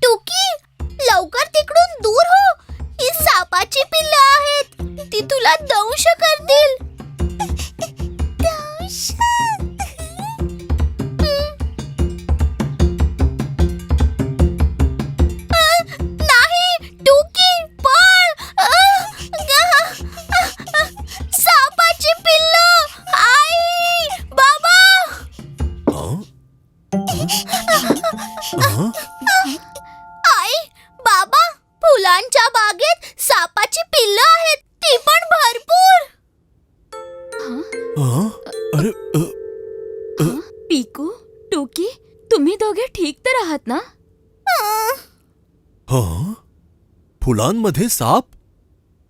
टुकी, लवकर तिकडून दूर हो. ही सापाची पिल्लं आहेत. ती तुला दंश करतील. नाही टुकी, पळ. सापाची पिल्लं. आई, बाबा. आई, बाबा, फुलांच्या बागेत सापाची पिल्लं आहेत. ती पण भरपूर. अरे पिकू, टुकी, तुम्ही दोघे ठीक तर आहात ना? हा, फुलांमध्ये साप?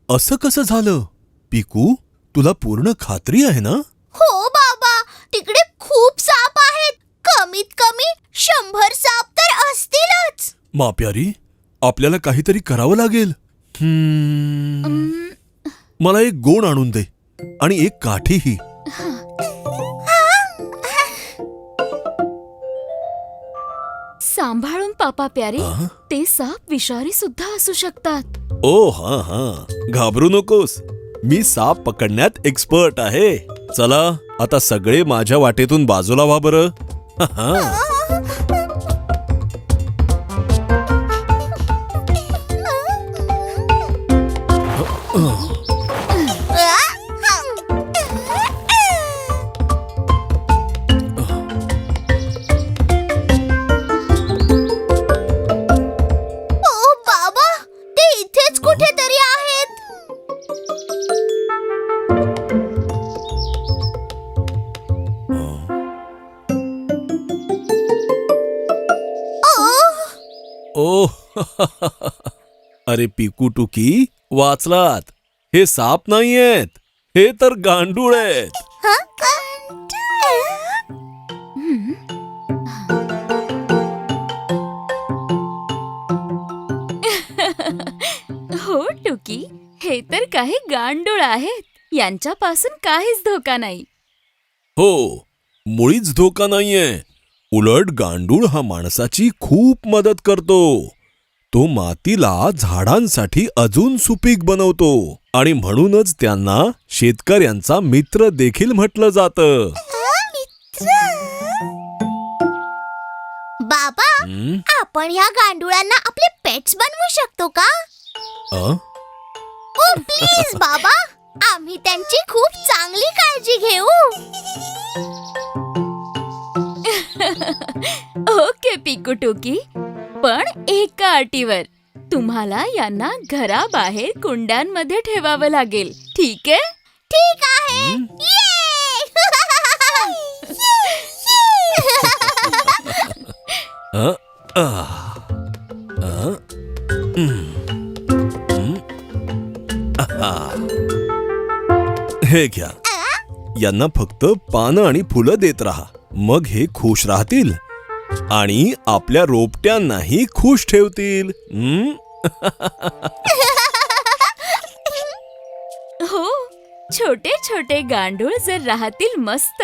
असं कसं झालं? पिकू, तुला पूर्ण खात्री आहे ना? हो बाबा, तिकडे खूप साप आहेत. कमीत कमी 100 साप तर असतीलच. माप्यारी, आपल्याला काहीतरी करावं लागेल. मला एक गोण आणून दे आणि एक काठीही. सांभाळून पापा प्यारे, ते साप विषारी सुद्धा असू शकतात. ओ हा, घाबरू नकोस. मी साप पकडण्यात एक्सपर्ट आहे. चला आता सगळे माझ्या वाटेतून बाजूला व्हा बरं. ओ बाबा, ते इथेच कुठेतरी आहेत. ओ अरे पिकू टुकी, वाचलात. हे साप नाहीयेत, हे तर गांडूळ आहेत. हो टुकी, हे तर काही गांडूळ आहेत. यांच्यापासून काहीच धोका नाही. हो, मुळीच धोका नाहीये. उलट गांडूळ हा माणसाची खूप मदत करतो. तो मातीला झाडांसाठी अजून सुपीक बनवतो आणि म्हणूनच त्यांना शेतकऱ्यांचा मित्र देखील म्हटलं जातं. बाबा, आपण ह्या गांडुळांना आपले पेट्स बनवू शकतो का? ओ प्लीज बाबा, आम्ही त्यांची खूप चांगली काळजी घेऊ. ओके पिकू टुकी, पण एका अटीवर. तुम्हाला यांना घराबाहेर कुंड्यांमध्ये ठेवावं लागेल, ठीक आहे? ठीक आहे. हे घ्या. यांना फक्त पानं आणि फुलं देत राहा. मग हे खुश राहतील आणि आपल्या रोपट्यांनाही खुश ठेवतील. हो, छोटे छोटे गांडूळ जर राहतील मस्त,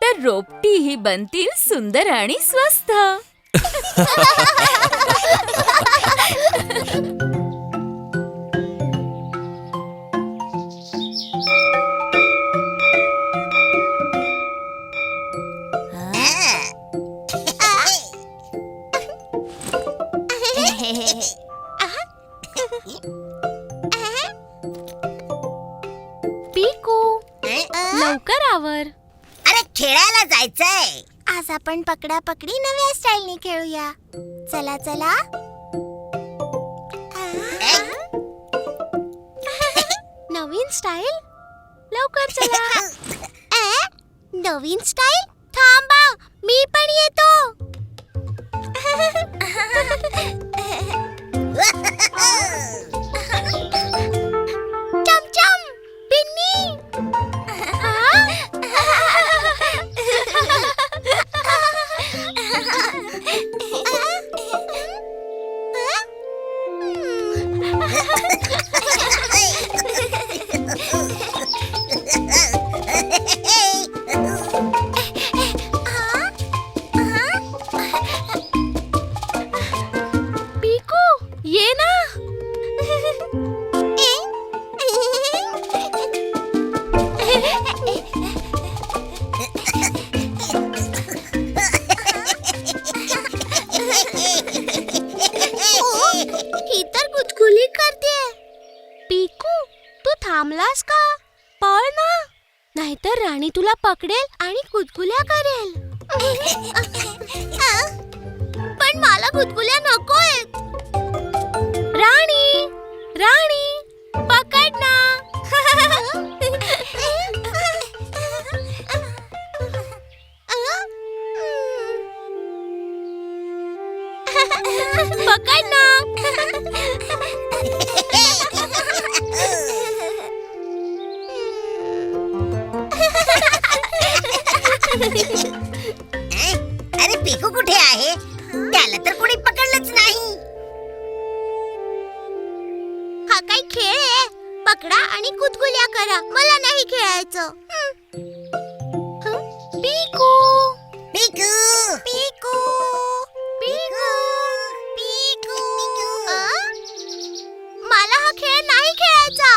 तर रोपटीही बनतील सुंदर आणि स्वस्त. पिकू, लवकर आवर. अरे खेळायला जायचंय. आज आपण पकडा पकडी नव्या स्टाईलने खेळूया. चला चला. नवीन स्टाईल, लवकर चला. नवीन स्टाईल, थांबा, मी पण येतो. चमचम, पिन्नी. तुला पकडेल आणि गुदगुल्या करेल. पण मला गुदगुल्या नकोयत. राणी, राणी, पकड ना. पकड ना. अरे पिकू कुठे आहे? त्याला तर कोणी पकडलंच नाही. हा काही खेळ आहे? पकडा आणि गुदगुल्या करा. मला नाही खेळायचं. पिकू, पिकू पिकू, पिकू, पिकू. मला हा खेळ नाही खेळायचा.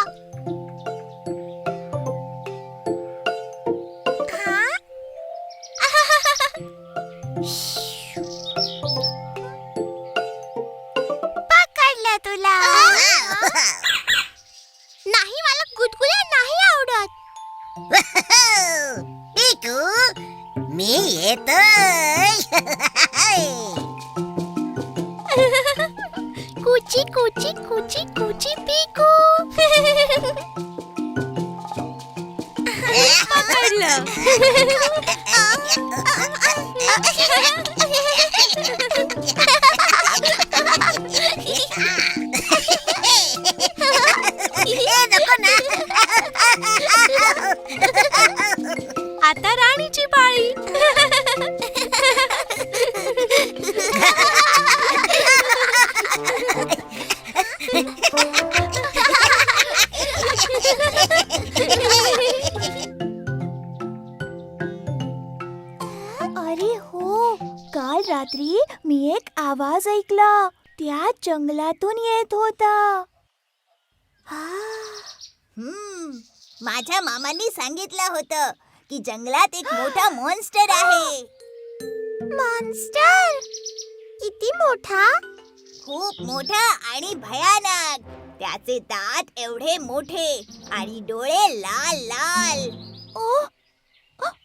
पकडलं तुला. नाही, मला गुदगुल्या नाही आवडत. पिकू मी येतोय. कुची कुची कुची कुची पिकू. पकडलं. नको ना. आता राणीची पाळी. अरे हो, काल रात्री मी एक आवाज ऐकला. त्या जंगलातून येत होता. माझ्या मामांनी सांगितलं होतं की जंगलात एक मोठा मॉन्स्टर आहे. मॉन्स्टर? किती मोठा? खूप मोठा आणि भयानक. त्याचे दात एवढे मोठे आणि डोळे लाल लाल. ओ,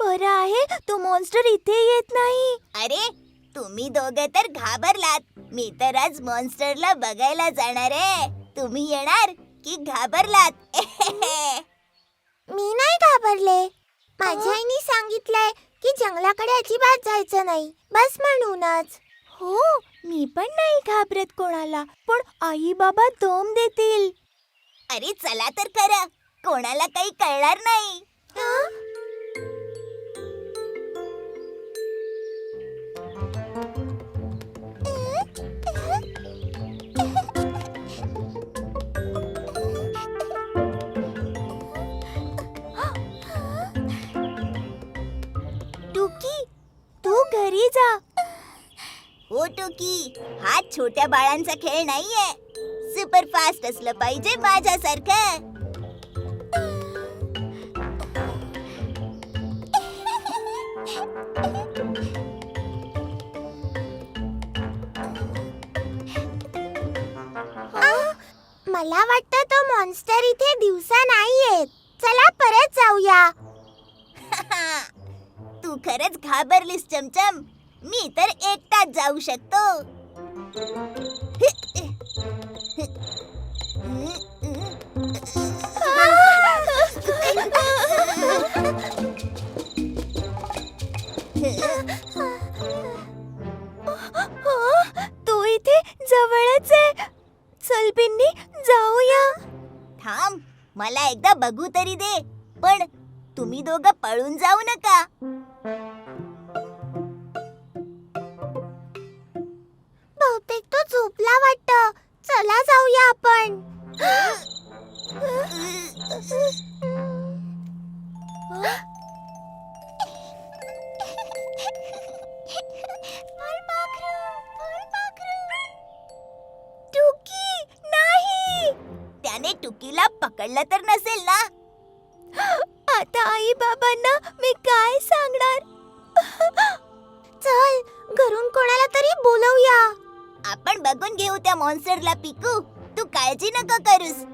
बरं आहे तो मॉन्स्टर इथे येत नाही. अरे तुम्ही दोघं तर घाबरलात. मी तर आज मॉन्स्टरला बघायला जाणार आहे. तुम्ही येणार की घाबरलात? मी नाही घाबरले. माझ्या आईने सांगितलंय की जंगलाकडे अजिबात जायचं नाही, बस म्हणूनच. हो, मी पण नाही घाबरत कोणाला, पण आई बाबा दम देतील. अरे चला तर खरं, कोणाला काही कळणार नाही. टुकी, तू घरी जा. हो टोकी, हा छोट्या बाळांचा खेळ नाहीये. सुपर फास्ट असलं पाहिजे माझ्यासारखं. मला वाटतं तो मॉन्स्टर इथे दिवसा नाही येत. चला परत जाऊया. तू खरंच घाबरलीस चमचम. मी तर एकटाच जाऊ शकतो. तो इथे जवळच आहे. चल बिन्नी, जाऊया. थांब, मला एकदा बघू तरी दे. पण तुम्ही दोघं पळून जाऊ नका. बहुतेक तो झोपला वाटतं. चला जाऊया आपण. टुकी, नाही. त्याने टुकीला पकडलं तर नसेल ना? आता आई बाबांना मी काय सांगणार? चल, घरून कोणाला तरी बोलवूया. आपण बघून घेऊ त्या मॉन्स्टरला. पिकू, तू काळजी नको करूस.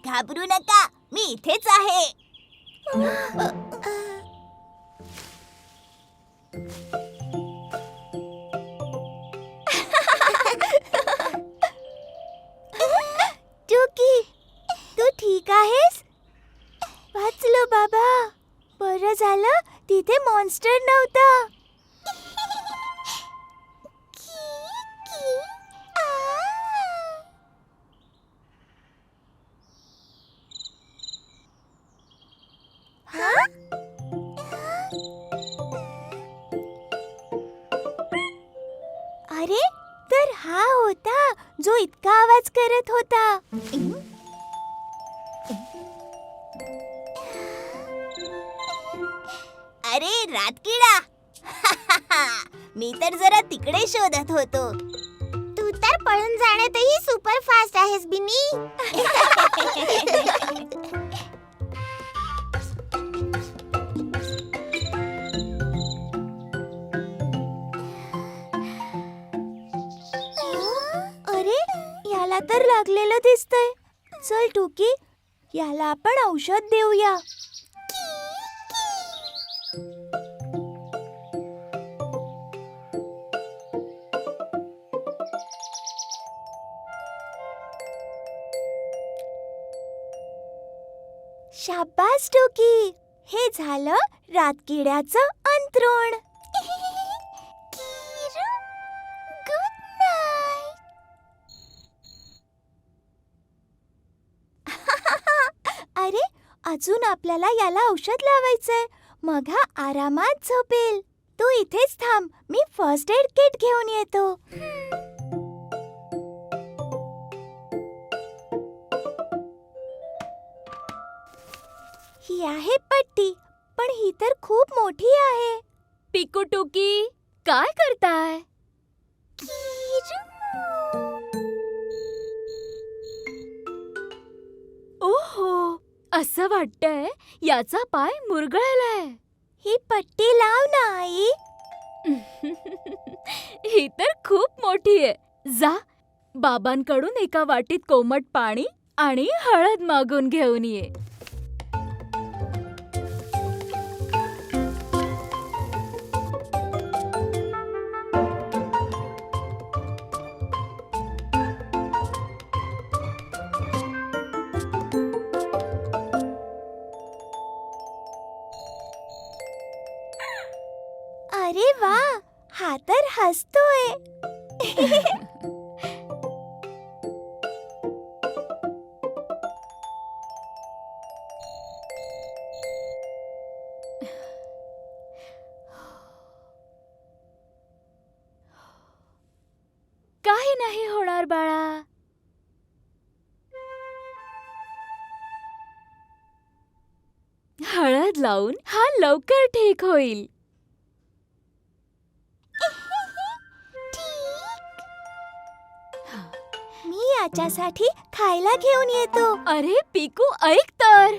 घाबरू नका, मी इथेच आहे. टुकी, तू ठीक आहेस? वाचलो बाबा. बरं झालं तिथे मॉन्स्टर नव्हता. अरे, तर हा होता जो इतका आवाज करत होता. अरे रातकिडा. मी तर जरा तिकडे शोधत होतो. तू तर पळून जाण्यातही सुपर फास्ट आहेस बिनी. अरे, याला तर लागलेलं दिसतंय. चल टुकी, याला आपण औषध देऊया. शाबास टुकी, हे झालं रातकिड्याचं अंथरूण. Good night. अरे, अजून आपल्याला याला औषध लावायचंय. मग हा आरामात झोपेल. तू इथेच थांब, मी फर्स्ट एड किट घेऊन येतो. ही आहे पट्टी, पण ही तर खूप मोठी आहे. पिकू टुकी, काय करताय? ओहो, असं वाटतंय याचा पाय मुरगळलाय. ही पट्टी लाव ना आई. ही तर खूप मोठी आहे. जा, बाबांकडून एका वाटीत कोमट पाणी आणि हळद मागून घेऊन ये. अरे वा, हा तर हसतोय. काही नाही होणार बाळा. हळद लावून हा लवकर ठीक होईल. मी याच्यासाठी खायला घेऊन येतो. अरे पिकू, ऐक तर.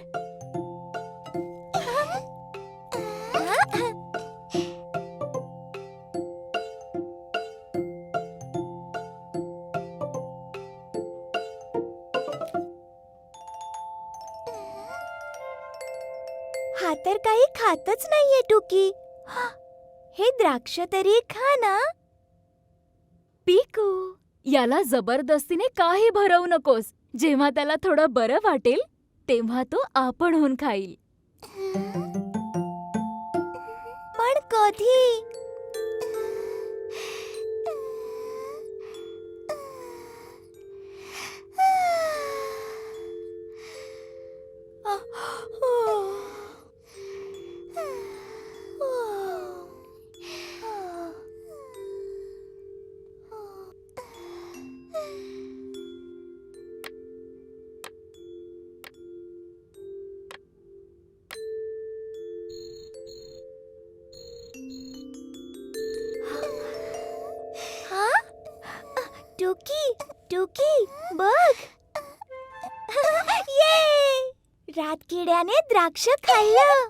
हा तर काही खातच नाहीये टुकी. हे द्राक्ष तरी खा ना. पिकू, याला जबरदस्तीने काही भरवू नकोस. जेव्हा त्याला थोडं बरं वाटेल तेव्हा तो आपणहून खाईल. पण कधी? टुकी, टुकी, बघ. ये! रातकिड्याने द्राक्ष खाल्लं.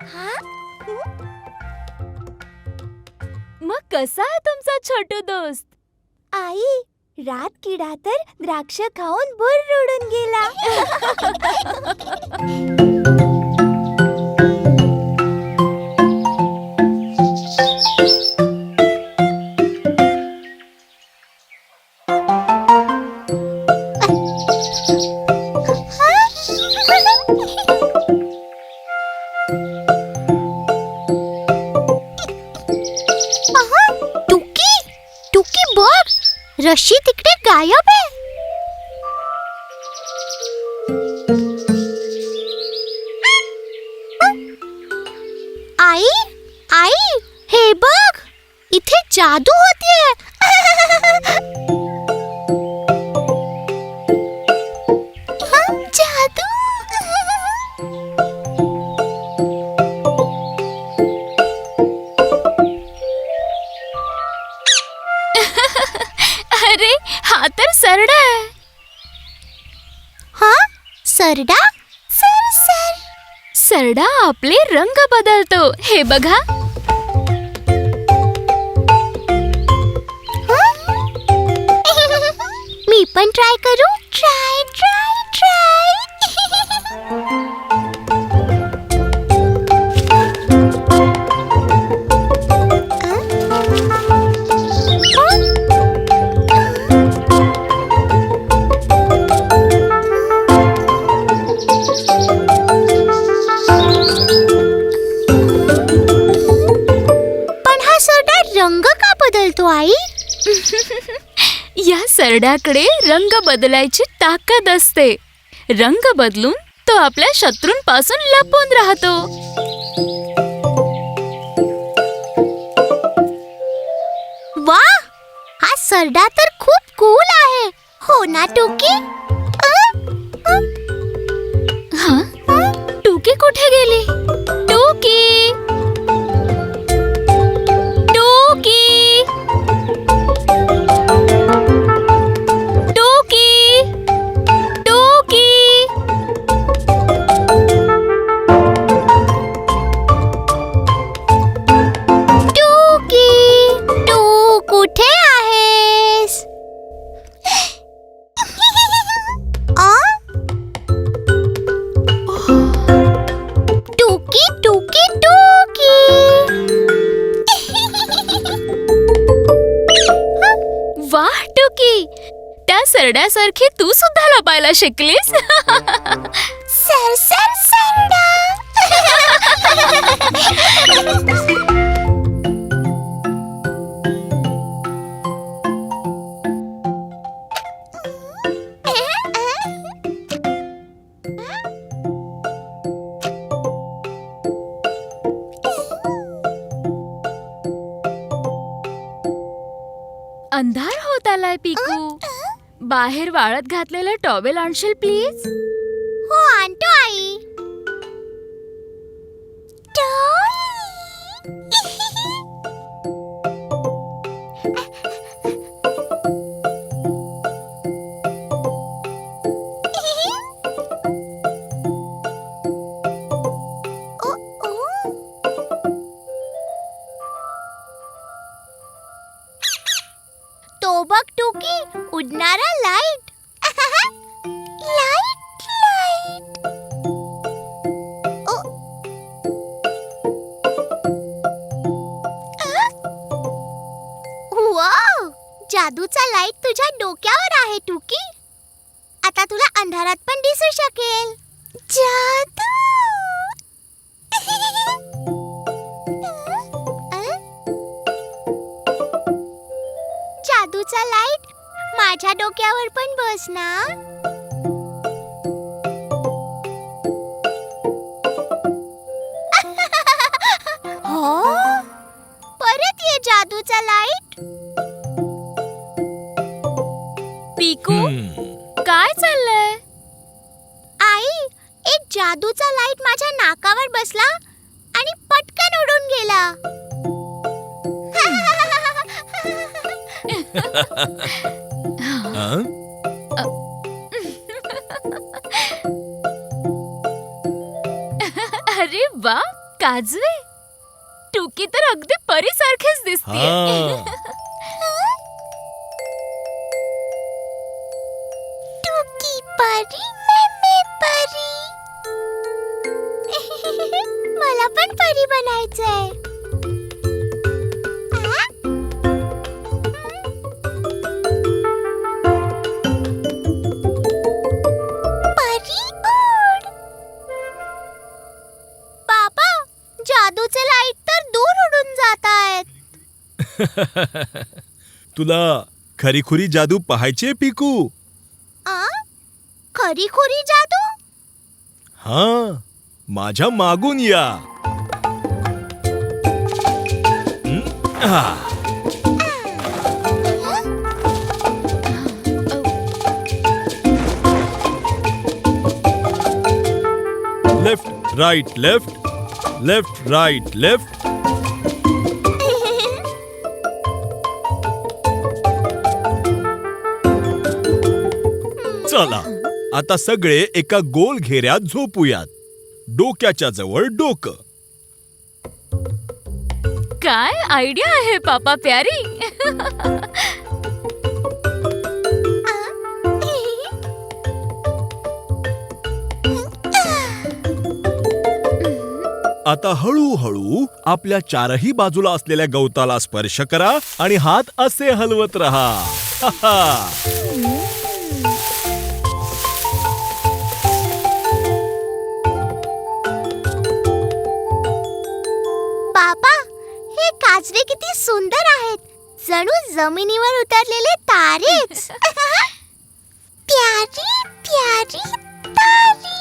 हा? मग कसा आहे तुमचा छोटू दोस्त? आई, रात किडा तर द्राक्ष खाऊन भुरळून गेला. टुकी टुकी बघ, रशी तिकडे गायब आहे. आई आई, हे बघ, इथे जादू होतीये. जादू. अरे हा तर सरडा आहे. हा, सरडा. Sir sir. सरडा आपले रंग बदलतो, हे बघा. मी पण ट्राय करू. Try try try. पण हा सरडा रंग का बदलतो आई? या सरड्याकडे रंग बदलायची ताकद असते. रंग बदलून तो आपल्या शत्रूंपासून लपून राहतो. वा, हा सरडा तर खूप कूल आहे, हो ना टुकी? हा, टुकी कुठे गेली? टुकी, टुकी, टुकी, टुकी. टुकी, तू कुठे आहेस? टुकी टुकी टुकी. वाह टुकी, त्या सरड्यासारखी तू सुद्धा लपायला शिकलीस. Sir sir सरडा. अंधार होत आलाय पिकू. बाहेर वाळत घातलेलं टॉवेल आणशील प्लीज? हो, आणतो आई. तो बघ टुकी, उडणारा लाईट. Light light. वाव, जादूचा लाईट तुझ्या डोक्यावर आहे टुकी. आता तुला अंधारात पण दिसू शकेल. जादू. जादूचा लाईट माझ्या डोक्यावर पण बस ना. हो, परत ये जादूचा लाईट. पिकू, काय चाललंय? आई, एक जादूचा लाईट माझ्या नाकावर बसला आणि पटकन उडून गेला. हं? अरे वा, काजवे, टुकी तर अगदी परीसारखीच दिसते. हा. टुकी परी मैं परी. मला पण परी बनायचंय. परी उड. बाबा, जादूचे लाईट तर दूर उडून जात आहेत. तुला खरीखुरी जादू पाहायची पिकू? खरी खुरी जादू. हा, माझ्या मागून या. आ. Left right left, left right left. चला, आता सगळे एका गोल घेऱ्यात झोपूयात. डोक्याच्या जवळ डोकं. काय आयडिया आहे पापा प्यारी. आता हळूहळू आपल्या चारही बाजूला असलेल्या गवताला स्पर्श करा आणि हात असे हलवत राहा. हा, हा. बाबा, हे काजवे किती सुंदर आहेत. जणू जमिनीवर उतरलेले तारेच. प्यारी प्यारी तारी.